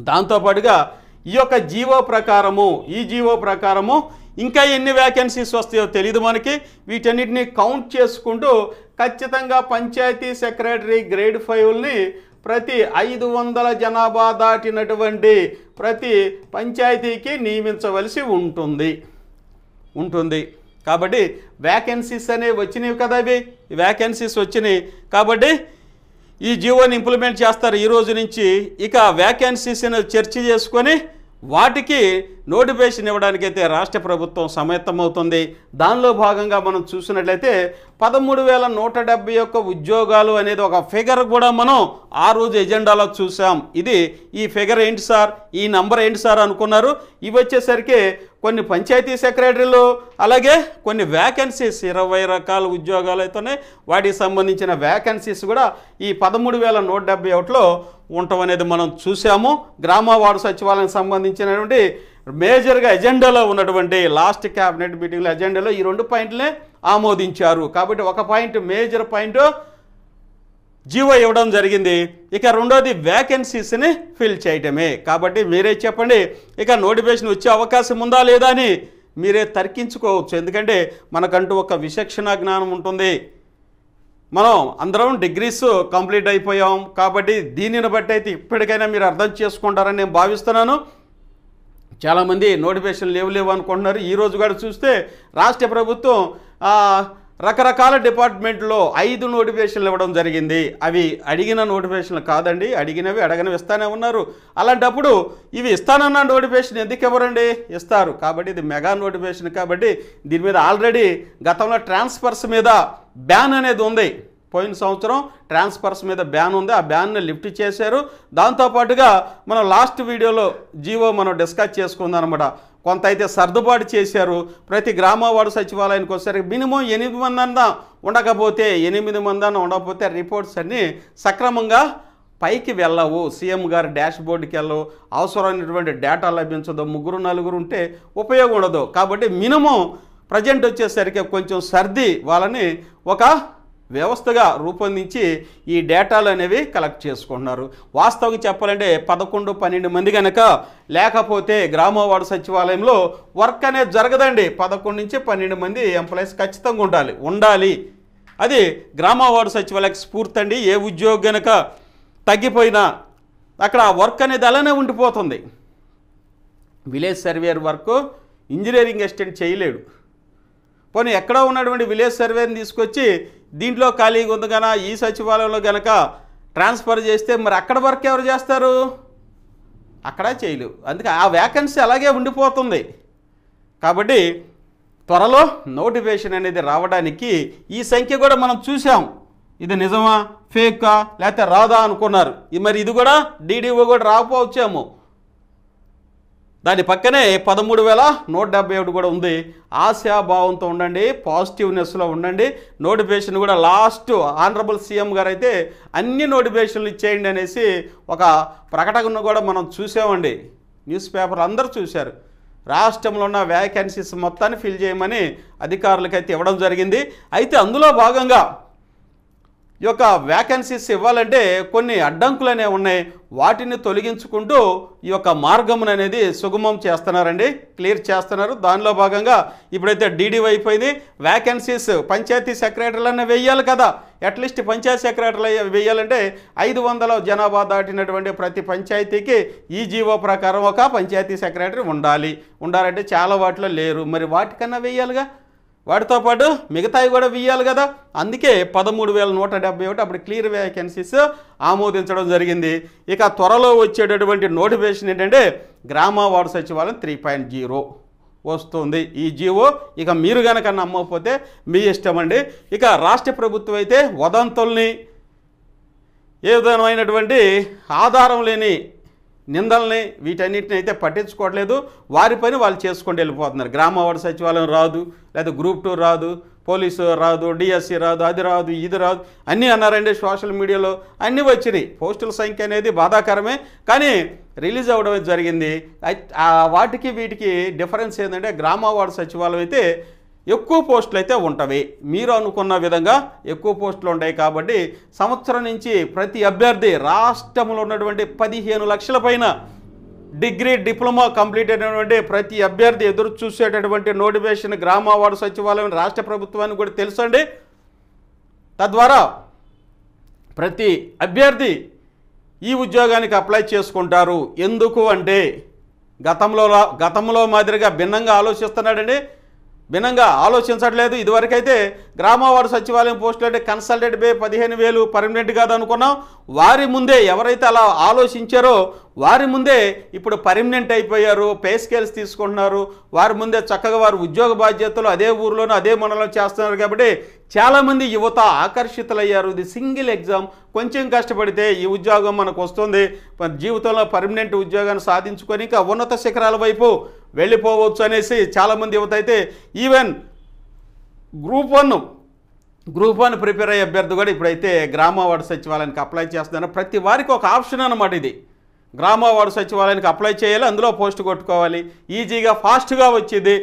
దాంతోపాటుగా ఈ జీవో ప్రకారము ఇంకా ఎన్ని వ్యాకెన్సీస్ వస్తాయో తెలియదు మనకి. వీటన్నిటిని కౌంట్ చేసుకుంటూ ఖచ్చితంగా పంచాయతీ సెక్రటరీ గ్రేడ్ 5ని ప్రతి 500 జనాభా దాటినటువంటి ప్రతి పంచాయతీకి నియమించవలసి ఉంటుంది. కాబట్టి వ్యాకెన్సీస్ అనేవి వచ్చినాయి కదా, వ్యాకెన్సీస్ వచ్చినాయి కాబట్టి ఈ జీవోని ఇంప్లిమెంట్ చేస్తారు ఈ రోజు నుంచి. ఇక వ్యాకెన్సీస్ని చర్చ చేసుకొని వాటికి నోటిఫికేషన్ ఇవ్వడానికైతే రాష్ట్ర ప్రభుత్వం సమాయత్తమవుతుంది. దానిలో భాగంగా మనం చూసినట్లయితే 13,171 ఉద్యోగాలు అనేది ఒక ఫిగర్ కూడా మనం ఆ రోజు ఎజెండాలో చూసాం. ఈ ఫిగర్ ఏంటి సార్, ఈ నంబర్ ఏంటి సార్ అనుకున్నారు. ఇవి వచ్చేసరికి కొన్ని పంచాయతీ సెక్రటరీలు, అలాగే కొన్ని వ్యాకెన్సీస్ 20 రకాల ఉద్యోగాలు అయితేనే వాటికి సంబంధించిన వ్యాకెన్సీస్ కూడా ఈ 13,171లో ఉండటం అనేది మనం చూసాము. గ్రామ వార్డు సచివాలయానికి సంబంధించినటువంటి మేజర్గా ఎజెండాలో ఉన్నటువంటి లాస్ట్ క్యాబినెట్ మీటింగ్లో ఎజెండాలో ఈ 2 పాయింట్లనే ఆమోదించారు. కాబట్టి ఒక పాయింట్ మేజర్ పాయింట్ జీవో ఇవ్వడం జరిగింది. ఇక రెండోది వ్యాకెన్సీస్ని ఫిల్ చేయటమే. కాబట్టి మీరే చెప్పండి, ఇక నోటిఫికేషన్ వచ్చే అవకాశం ఉందా లేదా అని మీరే తర్కించుకోవచ్చు. ఎందుకంటే మనకంటూ ఒక విచక్షణ జ్ఞానం ఉంటుంది. మనం అందరం డిగ్రీస్ కంప్లీట్ అయిపోయాం. కాబట్టి దీనిని బట్టి అయితే ఇప్పటికైనా మీరు అర్థం చేసుకుంటారని నేను భావిస్తున్నాను. చాలామంది నోటిఫికేషన్ లేవు అనుకుంటున్నారు. ఈరోజు కూడా చూస్తే రాష్ట్ర ప్రభుత్వం రకరకాల డిపార్ట్మెంట్లో 5 నోటిఫికేషన్లు ఇవ్వడం జరిగింది. అవి అడిగిన నోటిఫికేషన్లు కాదండి, అడగనివి ఇస్తానే ఉన్నారు. అలాంటప్పుడు ఇవి ఇస్తానన్న నోటిఫికేషన్ ఎందుకు ఇవ్వరండి? ఇస్తారు. కాబట్టి ఇది మెగా నోటిఫికేషన్ కాబట్టి దీని మీద ఆల్రెడీ గతంలో ట్రాన్స్ఫర్స్ మీద బ్యాన్ అనేది ఉంది. పోయిన సంవత్సరం ట్రాన్స్ఫర్స్ మీద బ్యాన్ ఉంది, ఆ బ్యాన్ని లిఫ్ట్ చేశారు. దాంతోపాటుగా మనం లాస్ట్ వీడియోలో జీవో మనం డిస్కస్ చేసుకుందాం అనమాట. కొంత అయితే సర్దుబాటు చేశారు. ప్రతి గ్రామ వార్డు సచివాలయానికి వచ్చేసరికి మినిమం 8 మంది అన్నా ఉండకపోతే 8 మంది అన్నా ఉండకపోతే రిపోర్ట్స్ అన్నీ సక్రమంగా పైకి వెళ్ళవు, సీఎం గారి డాష్ బోర్డుకి వెళ్ళవు, అవసరమైనటువంటి డేటా లభించదు, 3-4 ఉంటే ఉపయోగం ఉండదు. కాబట్టి మినిమం ప్రజెంట్ వచ్చేసరికి కొంచెం సర్ది వాళ్ళని ఒక వ్యవస్థగా రూపొందించి ఈ డేటాలు అనేవి కలెక్ట్ చేసుకుంటున్నారు. వాస్తవంగా చెప్పాలంటే 11-12 మంది కనుక లేకపోతే గ్రామ వార్డు సచివాలయంలో వర్క్ అనేది జరగదండి. 11 నుంచి 12 మంది ఎంప్లాయీస్ ఖచ్చితంగా ఉండాలి. అది గ్రామ వార్డు సచివాలయకి స్ఫూర్తి అండి. ఏ ఉద్యోగం కనుక తగ్గిపోయినా అక్కడ వర్క్ అనేది అలానే ఉండిపోతుంది. Village surveyor work engineering assistant చేయలేడు. పోనీ ఎక్కడ ఉన్నటువంటి విలేజ్ సర్వేని తీసుకొచ్చి దీంట్లో ఖాళీగా ఉంది కనుక ఈ సచివాలయంలో కనుక ట్రాన్స్ఫర్ చేస్తే మరి అక్కడ వర్క్ ఎవరు చేస్తారు? అక్కడ చేయలేవు. అందుకే ఆ వ్యాకెన్సీ అలాగే ఉండిపోతుంది. కాబట్టి త్వరలో నోటిఫికేషన్ అనేది రావడానికి ఈ సంఖ్య కూడా మనం చూసాం. ఇది నిజమా ఫేకా లేకపోతే రాదా అనుకున్నారు. మరి ఇది కూడా డీడీఓ కూడా రాకపోవచ్చేమో. దాని పక్కనే 13,171 కూడా ఉంది. ఆశాభావంతో ఉండండి, పాజిటివ్నెస్లో ఉండండి. నోటిఫికేషన్ కూడా లాస్ట్ ఆనరబుల్ సీఎం గారు అయితే అన్ని నోటిఫికేషన్లు ఇచ్చేయండి అనేసి ఒక ప్రకటన కూడా మనం చూసామండి. న్యూస్ పేపర్లు అందరూ చూశారు. రాష్ట్రంలో ఉన్న వ్యాకెన్సీస్ మొత్తాన్ని ఫిల్ చేయమని అధికారులకైతే ఇవ్వడం జరిగింది. అయితే అందులో భాగంగా ఈ యొక్క వ్యాకెన్సీస్ ఇవ్వాలంటే కొన్ని అడ్డంకులు అనేవి ఉన్నాయి. వాటిని తొలగించుకుంటూ ఈ యొక్క మార్గం అనేది సుగమం చేస్తున్నారండి, క్లియర్ చేస్తున్నారు. దానిలో భాగంగా ఇప్పుడైతే డీడీ అయిపోయింది. వ్యాకెన్సీస్ పంచాయతీ సెక్రటరీలన్నీ వేయాలి కదా. అట్లీస్ట్ పంచాయతీ సెక్రటరీలు వేయాలంటే 500 జనాభా దాటినటువంటి ప్రతి పంచాయతీకి ఈ జీవో ప్రకారం ఒక పంచాయతీ సెక్రటరీ ఉండాలంటే చాలా వాటిలో లేరు. మరి వాటికన్నా వేయాలిగా, వాటితో పాటు మిగతాయి కూడా వేయాలి కదా. అందుకే 13,171 అప్పుడు క్లియర్ వ్యాకెన్సీస్ ఆమోదించడం జరిగింది. ఇక త్వరలో వచ్చేటటువంటి నోటిఫికేషన్ ఏంటంటే గ్రామ వార్డు సచివాలయం 3.0 వస్తుంది ఈ జీవో. ఇక మీరు కనుక నమ్మకపోతే మీ ఇష్టం అండి. ఇక రాష్ట్ర ప్రభుత్వం అయితే వదంతుల్ని ఏ విధమైనటువంటి ఆధారం లేని నిందల్ని వీటన్నిటిని అయితే పట్టించుకోవట్లేదు. వారి పని వాళ్ళు చేసుకుంటూ వెళ్ళిపోతున్నారు. గ్రామ వార్డు సచివాలయం రాదు, లేదా గ్రూప్ 2 రాదు, పోలీసు రాదు, డిఎస్సి రాదు, అది రాదు, ఇది రాదు అన్నీ అన్నారండి. సోషల్ మీడియాలో అన్నీ వచ్చినాయి. పోస్టుల సంఖ్య అనేది బాధాకరమే, కానీ రిలీజ్ అవ్వడం జరిగింది. వాటికి వీటికి డిఫరెన్స్ ఏంటంటే గ్రామ వార్డు సచివాలయం అయితే ఎక్కువ పోస్టులు అయితే ఉంటాయి. మీరు అనుకున్న విధంగా ఎక్కువ పోస్టులు ఉంటాయి. కాబట్టి సంవత్సరం నుంచి ప్రతి అభ్యర్థి రాష్ట్రంలో ఉన్నటువంటి 15 లక్షల పైన డిగ్రీ డిప్లొమా కంప్లీట్ అయినటువంటి ప్రతి అభ్యర్థి ఎదురు చూసేటటువంటి నోటిఫికేషన్ గ్రామ వార్డు సచివాలయం రాష్ట్ర ప్రభుత్వానికి కూడా తెలుసండి. తద్వారా ప్రతి అభ్యర్థి ఈ ఉద్యోగానికి అప్లై చేసుకుంటారు. ఎందుకు అంటే గతంలో మాదిరిగా భిన్నంగా ఆలోచిస్తున్నాడండి, భిన్నంగా ఆలోచించట్లేదు. ఇదివరకైతే గ్రామ వార్డు సచివాలయం పోస్టులు అంటే కన్సల్టెంట్ పే 15,000 పర్మనెంట్ కాదు అనుకున్నాం. వారి ముందే ఎవరైతే అలా ఆలోచించారో వారి ముందే ఇప్పుడు పర్మనెంట్ అయిపోయారు, పే స్కేల్స్ తీసుకుంటున్నారు. వారి ముందే చక్కగా వారు ఉద్యోగ బాధ్యతలు అదే ఊరిలోనూ అదే మండలంలో చేస్తున్నారు. కాబట్టి చాలామంది యువత ఆకర్షితులయ్యారు. ఇది సింగిల్ ఎగ్జామ్, కొంచెం కష్టపడితే ఈ ఉద్యోగం మనకు వస్తుంది, జీవితంలో పర్మనెంట్ ఉద్యోగాన్ని సాధించుకొని ఇంకా ఉన్నత శిఖరాల వైపు వెళ్ళిపోవచ్చు అనేసి చాలామంది యువత అయితే ఈవెన్ గ్రూప్ 1 ప్రిపేర్ అయ్యే అభ్యర్థి కూడా ఇప్పుడైతే గ్రామ వార్డు సచివాలయానికి అప్లై చేస్తున్నారు. ప్రతి వారికి ఒక ఆప్షన్ అన్నమాట ఇది. గ్రామ వార్డు సచివాలయానికి అప్లై చేయాలి, అందులో పోస్ట్ కొట్టుకోవాలి, ఈజీగా ఫాస్ట్గా వచ్చింది.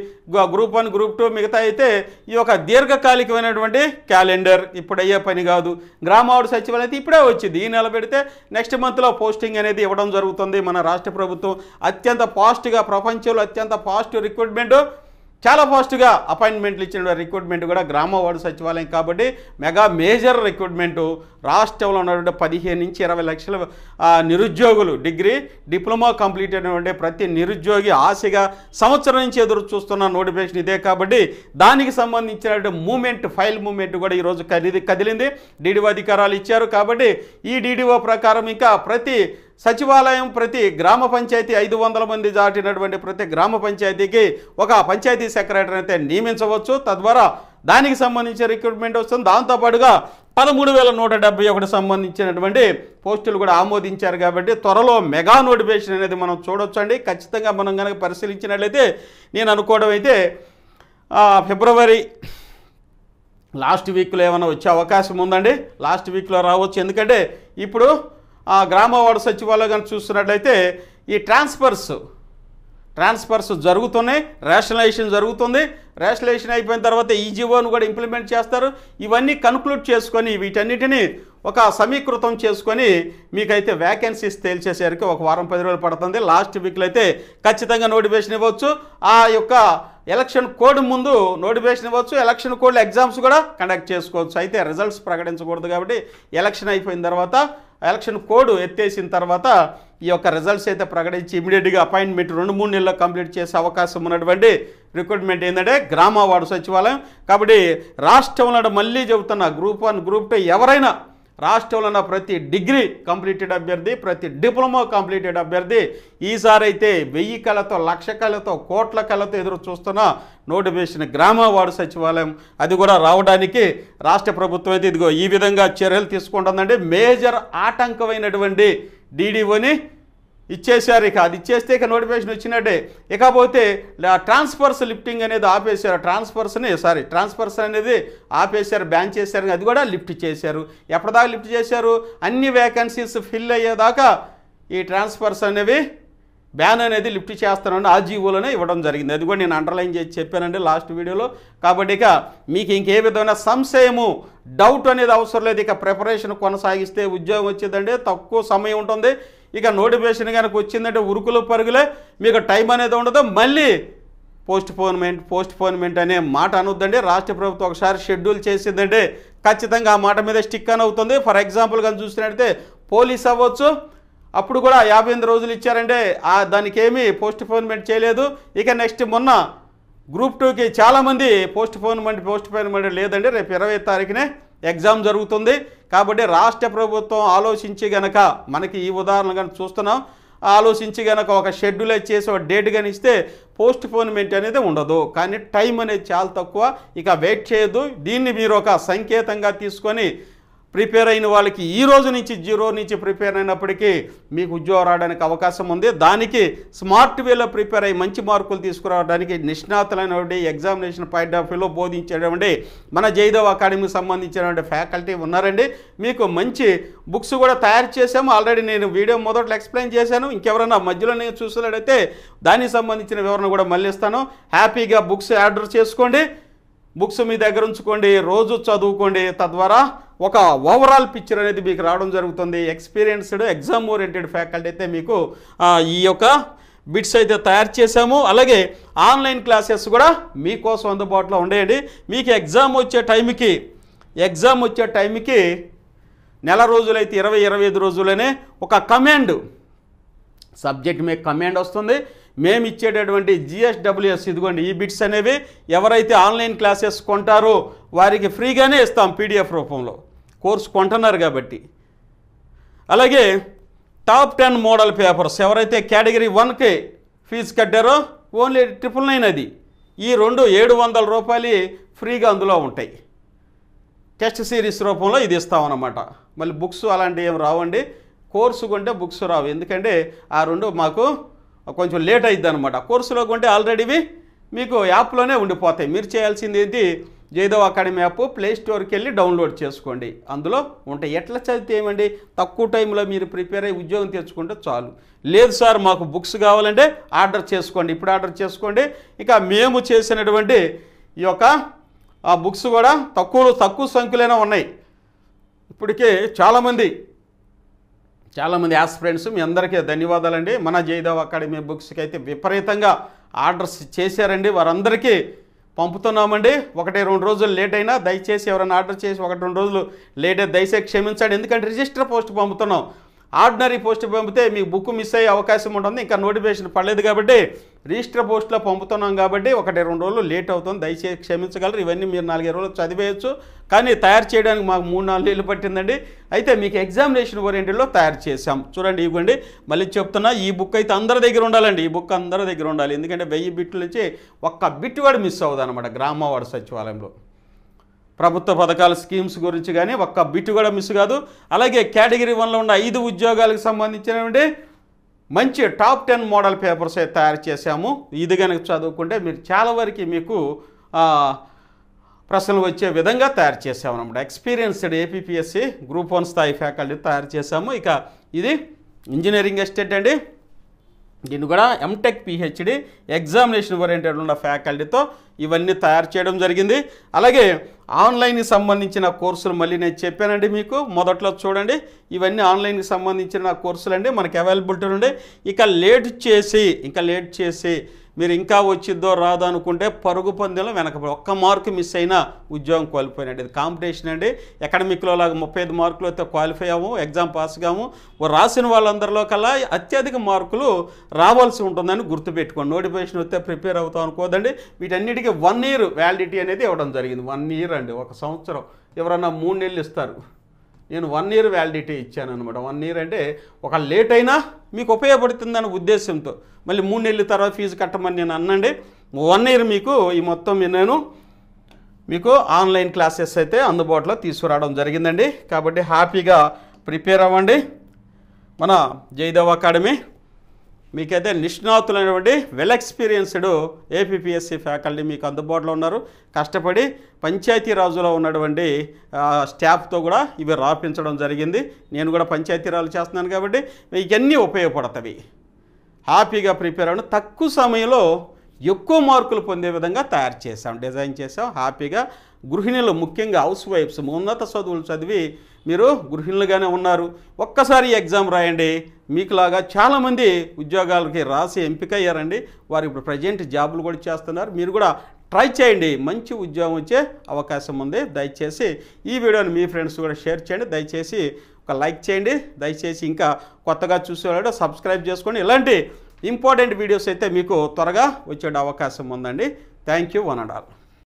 గ్రూప్ 1 గ్రూప్ 2 మిగతా అయితే ఈ యొక్క దీర్ఘకాలికమైనటువంటి క్యాలెండర్ ఇప్పుడు అయ్యే పని కాదు. గ్రామ వార్డు సచివాలయం అయితే ఇప్పుడే వచ్చింది. ఈ నెల పెడితే నెక్స్ట్ మంత్లో పోస్టింగ్ అనేది ఇవ్వడం జరుగుతుంది. మన రాష్ట్ర ప్రభుత్వం అత్యంత ఫాస్ట్గా, ప్రపంచంలో అత్యంత ఫాస్ట్ రిక్రూట్మెంట్ చాలా ఫాస్ట్గా అపాయింట్మెంట్లు ఇచ్చిన రిక్రూట్మెంట్ కూడా గ్రామ వార్డు సచివాలయం కాబట్టి మెగా మేజర్ రిక్రూట్మెంటు రాష్ట్రంలో ఉన్నటువంటి 15 నుంచి 20 లక్షల నిరుద్యోగులు డిప్లొమా కంప్లీట్ అయినటువంటి ప్రతి నిరుద్యోగి ఆశగా సంవత్సరం నుంచి ఎదురు చూస్తున్న నోటిఫికేషన్ ఇదే కాబట్టి దానికి సంబంధించిన ఫైల్ మూమెంట్ కూడా ఈరోజు కదిలింది. DDO అధికారాలు ఇచ్చారు కాబట్టి ఈ DDO ప్రకారం ఇంకా ప్రతి సచివాలయం ప్రతి గ్రామ పంచాయతీ 500 మంది దాటినటువంటి ప్రతి గ్రామ పంచాయతీకి ఒక పంచాయతీ సెక్రటరీ అయితే నియమించవచ్చు. తద్వారా దానికి సంబంధించిన రిక్రూట్మెంట్ వస్తుంది. దాంతోపాటుగా 13,171 సంబంధించినటువంటి పోస్టులు కూడా ఆమోదించారు కాబట్టి త్వరలో మెగా నోటిఫికేషన్ అనేది మనం చూడొచ్చండి. ఖచ్చితంగా మనం కనుక పరిశీలించినట్లయితే నేను అనుకోవడం అయితే ఫిబ్రవరి లాస్ట్ వీక్లో ఏమైనా వచ్చే అవకాశం ఉందండి. లాస్ట్ వీక్లో రావచ్చు. ఎందుకంటే ఇప్పుడు గ్రామ వార్డు సచివాలయం కానీ చూస్తున్నట్లయితే ఈ ట్రాన్స్ఫర్స్ జరుగుతున్నాయి, రేషనలైజేషన్ జరుగుతుంది. రేషనలైజేషన్ అయిపోయిన తర్వాత ఈజీఓను కూడా ఇంప్లిమెంట్ చేస్తారు. ఇవన్నీ కన్క్లూడ్ చేసుకొని వీటన్నిటిని ఒక సమీకృతం చేసుకొని మీకైతే వ్యాకెన్సీస్ తేల్చేసరికి ఒక వారం 10 రోజులు పడుతుంది. లాస్ట్ వీక్లో అయితే ఖచ్చితంగా నోటిఫికేషన్ ఇవ్వచ్చు. ఆ యొక్క ఎలక్షన్ కోడ్ ముందు నోటిఫికేషన్ ఇవ్వచ్చు. ఎలక్షన్ కోడ్లో ఎగ్జామ్స్ కూడా కండక్ట్ చేసుకోవచ్చు. అయితే రిజల్ట్స్ ప్రకటించకూడదు కాబట్టి ఎలక్షన్ అయిపోయిన తర్వాత ఎలక్షన్ కోడ్ ఎత్తేసిన తర్వాత ఈ యొక్క రిజల్ట్స్ అయితే ప్రకటించి ఇమీడియట్గా అపాయింట్మెంట్ 2-3 నెలల్లో కంప్లీట్ చేసే అవకాశం ఉన్నటువంటి రిక్రూట్మెంట్ ఏంటంటే గ్రామ వార్డు సచివాలయం. కాబట్టి రాష్ట్రంలో మళ్ళీ చెబుతున్న గ్రూప్ 1 గ్రూప్ 2 ఎవరైనా రాష్ట్రంలో ఉన్న ప్రతి డిగ్రీ కంప్లీటెడ్ అభ్యర్థి ప్రతి డిప్లొమా కంప్లీటెడ్ అభ్యర్థి ఈసారి అయితే 1000 కళతో 1,00,000 కళతో కోట్ల కళతో ఎదురు చూస్తున్న నోటిఫికేషన్ గ్రామ వార్డు సచివాలయం అది కూడా రావడానికి రాష్ట్ర ప్రభుత్వం అయితే ఇదిగో ఈ విధంగా చర్యలు తీసుకుంటుందండి. మేజర్ ఆటంకమైనటువంటి DDOని ఇచ్చేశారు. ఇక అది ఇచ్చేస్తే ఇక నోటిఫికేషన్ వచ్చినట్టే. ఇకపోతే ట్రాన్స్ఫర్స్ లిఫ్టింగ్ అనేది ఆపేశారు. ట్రాన్స్ఫర్స్ అనేది ఆపేశారు, బ్యాన్ చేశారు. అది కూడా లిఫ్ట్ చేశారు. ఎప్పటిదాకా లిఫ్ట్ చేశారు? అన్ని వేకెన్సీస్ ఫిల్ అయ్యేదాకా ఈ ట్రాన్స్ఫర్స్ అనేవి బ్యాన్ అనేది లిఫ్ట్ చేస్తానని ఆ జీవోలోనే ఇవ్వడం జరిగింది. అది కూడా నేను అండర్లైన్ చేసి చెప్పానండి లాస్ట్ వీడియోలో. కాబట్టి ఇక మీకు ఇంకే విధమైన సంశయము డౌట్ అనేది అవసరం లేదు. ఇక ప్రిపరేషన్ కొనసాగిస్తే ఉద్యోగం వచ్చేదండి. తక్కువ సమయం ఉంటుంది. ఇక నోటిఫికేషన్ కనుక వచ్చిందంటే ఉరుకులు పరుగులే, మీకు టైం అనేది ఉండదు. మళ్ళీ పోస్ట్పోన్మెంట్ అనే మాట అనొద్దండి. రాష్ట్ర ప్రభుత్వం ఒకసారి షెడ్యూల్ చేసిందంటే ఖచ్చితంగా ఆ మాట మీద స్టిక్ అని అవుతుంది. ఫర్ ఎగ్జాంపుల్ కానీ చూసినట్టయితే పోలీస్ అవ్వచ్చు, అప్పుడు కూడా 58 రోజులు ఇచ్చారంటే దానికి ఏమీ పోస్ట్పోన్మెంట్ చేయలేదు. ఇక నెక్స్ట్ మొన్న గ్రూప్ 2కి చాలామంది పోస్ట్పోన్మెంట్ లేదండి. రేపు 20వ తారీఖునే ఎగ్జామ్ జరుగుతుంది. కాబట్టి రాష్ట్ర ప్రభుత్వం ఆలోచించి గనక మనకి ఈ ఉదాహరణ కనుక చూస్తున్నాం, ఆలోచించి గనక ఒక షెడ్యూల్ చేసి ఒక డేట్ కానీ ఇస్తే పోస్ట్పోన్మెంట్ అనేది ఉండదు. కానీ టైం అనేది చాలా తక్కువ. ఇక వెయిట్ చేయొద్దు. దీన్ని మీరు ఒక సంకేతంగా తీసుకొని ప్రిపేర్ అయిన వాళ్ళకి ఈ రోజు నుంచి 0 నుంచి ప్రిపేర్ అయినప్పటికీ మీకు ఉద్యోగం రావడానికి అవకాశం ఉంది. దానికి స్మార్ట్ వేలో ప్రిపేర్ అయ్యి మంచి మార్కులు తీసుకురావడానికి నిష్ణాతులైనటువంటి ఎగ్జామినేషన్ పాయింట్ ఆఫ్ వ్యూలో బోధించేటువంటి మన జయదేవ్ అకాడమీకి సంబంధించినటువంటి ఫ్యాకల్టీ ఉన్నారండి. మీకు మంచి బుక్స్ కూడా తయారు చేసాము. ఆల్రెడీ నేను వీడియో మొదట్లో ఎక్స్ప్లెయిన్ చేశాను. ఇంకెవరైనా మధ్యలో నేను చూసినట్టయితే దానికి సంబంధించిన వివరణ కూడా మళ్ళీ ఇస్తాను. హ్యాపీగా బుక్స్ ఆర్డర్ చేసుకోండి, బుక్స్ మీ దగ్గర ఉంచుకోండి, రోజు చదువుకోండి. తద్వారా ఒక ఓవరాల్ పిక్చర్ అనేది మీకు రావడం జరుగుతుంది. ఎక్స్పీరియన్స్డ్ ఎగ్జామ్ ఓరియంటెడ్ ఫ్యాకల్టీ అయితే మీకు ఈ యొక్క బిట్స్ అయితే తయారు చేశాము. అలాగే ఆన్లైన్ క్లాసెస్ కూడా మీకోసం అందుబాటులో ఉండేయండి. మీకు ఎగ్జామ్ వచ్చే టైంకి నెల రోజులైతే 20-25 రోజులనే ఒక కమాండ్ సబ్జెక్ట్ మీకు కమాండ్ వస్తుంది. మేము ఇచ్చేటటువంటి GSWS ఇదిగోండి ఈ బిట్స్ అనేవి ఎవరైతే ఆన్లైన్ క్లాసెస్ కొంటారో వారికి ఫ్రీగానే ఇస్తాం PDF రూపంలో, కోర్సు కొంటున్నారు కాబట్టి. అలాగే టాప్ 10 మోడల్ పేపర్స్ ఎవరైతే కేటగిరీ 1కి ఫీజు కట్టారో ఓన్లీ 999 అది. ఈ 700 రూపాయలు ఫ్రీగా అందులో ఉంటాయి. టెస్ట్ సిరీస్ రూపంలో ఇది ఇస్తామన్నమాట. మళ్ళీ బుక్స్ అలాంటివి ఏం రావండి. కోర్సు కొంటే బుక్స్ రావు. ఎందుకంటే ఆ 2 మాకు కొంచెం లేట్ అవుతుంది అనమాట. కోర్సులో కొంటే ఆల్రెడీవి మీకు యాప్లోనే ఉండిపోతాయి. మీరు చేయాల్సింది ఏంటి, జయదేవ్ అకాడమీ యాప్ ప్లే స్టోర్కి వెళ్ళి డౌన్లోడ్ చేసుకోండి. అందులో ఉంటాయి. ఎట్లా చదివితే ఏమండి, తక్కువ టైంలో మీరు ప్రిపేర్ అయ్యి ఉద్యోగం తెచ్చుకుంటే చాలు. లేదు సార్ మాకు బుక్స్ కావాలంటే ఆర్డర్ చేసుకోండి, ఇప్పుడు ఆర్డర్ చేసుకోండి. ఇక మేము చేసినటువంటి ఈ యొక్క బుక్స్ కూడా తక్కువ సంఖ్యలోనే ఉన్నాయి. ఇప్పటికే చాలామంది ఆస్పిరెంట్స్ మీ అందరికీ ధన్యవాదాలండి. మన జయదేవ్ అకాడమీ బుక్స్కి అయితే విపరీతంగా ఆర్డర్స్ చేశారండి వారందరికీ పంపుతున్నామండి. 1-2 రోజులు లేట్ అయినా దయచేసి ఎవరైనా ఆర్డర్ చేసి 1-2 రోజులు లేట్ అయితే దయచేసి క్షమించండి. ఎందుకంటే రిజిస్టర్ పోస్ట్ పంపుతున్నాం. ఆర్డినరీ పోస్ట్ పంపితే మీకు బుక్ మిస్ అయ్యే అవకాశం ఉంటుంది. ఇంకా నోటిఫికేషన్ పడలేదు కాబట్టి రిజిస్టర్ పోస్ట్లో పంపుతున్నాం కాబట్టి 1-2 రోజులు లేట్ అవుతుంది. దయచేసి క్షమించగలరు. ఇవన్నీ మీరు 4-5 రోజులు చదివేయచ్చు. కానీ తయారు చేయడానికి మాకు 3-4 నెలలు పట్టిందండి. అయితే మీకు ఎగ్జామినేషన్ ఓరియంటెడ్లో తయారు చేశాం. చూడండి ఇవ్వండి, మళ్ళీ చెప్తున్నా, ఈ బుక్ అయితే అందరి దగ్గర ఉండాలండి. ఈ బుక్ అందరి దగ్గర ఉండాలి. ఎందుకంటే 1000 బిట్ల నుంచి ఒక్క బిట్ కూడా మిస్ అవ్వదు అనమాట. గ్రామ వార్డు సచివాలయంలో ప్రభుత్వ పథకాల స్కీమ్స్ గురించి కానీ ఒక్క బిట్ కూడా మిస్ కాదు. అలాగే కేటగిరీ 1లో ఉన్న 5 ఉద్యోగాలకు సంబంధించినటువంటి మంచి టాప్ 10 మోడల్ పేపర్స్ అయితే తయారు చేశాము. ఇది కనుక చదువుకుంటే మీరు చాలా వరకు మీకు ప్రశ్నలు వచ్చే విధంగా తయారు చేసాము అన్నమాట. ఎక్స్పీరియన్స్డ్ ఏపీపీఎస్సీ గ్రూప్ 1 స్థాయి ఫ్యాకల్టీ తయారు చేశాము. ఇక ఇది ఇంజనీరింగ్ అసిస్టెంట్ అండి. దీన్ని కూడా ఎంటెక్ పిహెచ్డి ఎగ్జామినేషన్ ఓరియంటెడ్ ఉన్న ఫ్యాకల్టీతో ఇవన్నీ తయారు చేయడం జరిగింది. అలాగే ఆన్లైన్కి సంబంధించిన కోర్సులు మళ్ళీ నేను చెప్పానండి మీకు మొదట్లో. చూడండి, ఇవన్నీ ఆన్లైన్కి సంబంధించిన కోర్సులు అండి మనకి అవైలబిలిటీ ఉండే. ఇక లేట్ చేసి మీరు ఇంకా వచ్చిద్దో రాదో అనుకుంటే పరుగు పందెంలో వెనకబడి ఒక్క మార్కు మిస్ అయినా ఉద్యోగం కోల్పోయినట్టు. ఇది కాంపిటీషన్ అండి. అకాడమిక్లో లాగా 35 మార్కులు అయితే క్వాలిఫై అవ్వము, ఎగ్జామ్ పాస్ కాము. రాసిన వాళ్ళందరిలో కల్లా అత్యధిక మార్కులు రావాల్సి ఉంటుందని గుర్తుపెట్టుకోండి. నోటిఫికేషన్ వస్తే ప్రిపేర్ అవుతాం అనుకోదండి. వీటన్నిటికీ 1 year వ్యాలిడిటీ అనేది ఇవ్వడం జరిగింది. 1 year అండి, 1 సంవత్సరం. ఎవరన్నా 3 నెలలు ఇస్తారు. నేను 1 year వ్యాలిడిటీ ఇచ్చాను అనమాట. 1 year అంటే ఒక లేట్ అయినా మీకు ఉపయోగపడుతుందనే ఉద్దేశంతో మళ్ళీ 3 నెలల తర్వాత ఫీజు కట్టమని నేను అన్నండి. 1 year మీకు ఈ మొత్తం నేను మీకు ఆన్లైన్ క్లాసెస్ అయితే అందుబాటులో తీసుకురావడం జరిగిందండి. కాబట్టి హ్యాపీగా ప్రిపేర్ అవ్వండి. మన జయదేవ్ అకాడమీ మీకైతే నిష్ణాతులైనటువంటి వెల్ ఎక్స్పీరియన్స్డ్ ఏపీపీఎస్సీ ఫ్యాకల్టీ మీకు అందుబాటులో ఉన్నారు. కష్టపడి పంచాయతీరాజులో ఉన్నటువంటి స్టాఫ్తో కూడా ఇవి రాపించడం జరిగింది. నేను కూడా పంచాయతీరాజు చేస్తున్నాను కాబట్టి ఇవన్నీ ఉపయోగపడతాయి. హ్యాపీగా ప్రిపేర్ అవ్వండి. తక్కువ సమయంలో ఎక్కువ మార్కులు పొందే విధంగా తయారు చేసాం, డిజైన్ చేసాం. హ్యాపీగా గృహిణులు, ముఖ్యంగా హౌస్ వైఫ్స్, ఉన్నత చదువులు చదివి మీరు గృహిణులుగానే ఉన్నారు, ఒక్కసారి ఎగ్జామ్ రాయండి. మీకులాగా చాలామంది ఉద్యోగాలకి రాసి ఎంపిక అయ్యారండి. వారు ఇప్పుడు ప్రజెంట్ జాబులు కూడా చేస్తున్నారు. మీరు కూడా ట్రై చేయండి, మంచి ఉద్యోగం వచ్చే అవకాశం ఉంది. దయచేసి ఈ వీడియోని మీ ఫ్రెండ్స్ కూడా షేర్ చేయండి. దయచేసి ఒక లైక్ చేయండి. దయచేసి ఇంకా కొత్తగా చూసేవాళ్ళు సబ్స్క్రైబ్ చేసుకోండి. ఇలాంటి ఇంపార్టెంట్ వీడియోస్ అయితే మీకు త్వరగా వచ్చే అవకాశం ఉందండి. Thank you, one and all.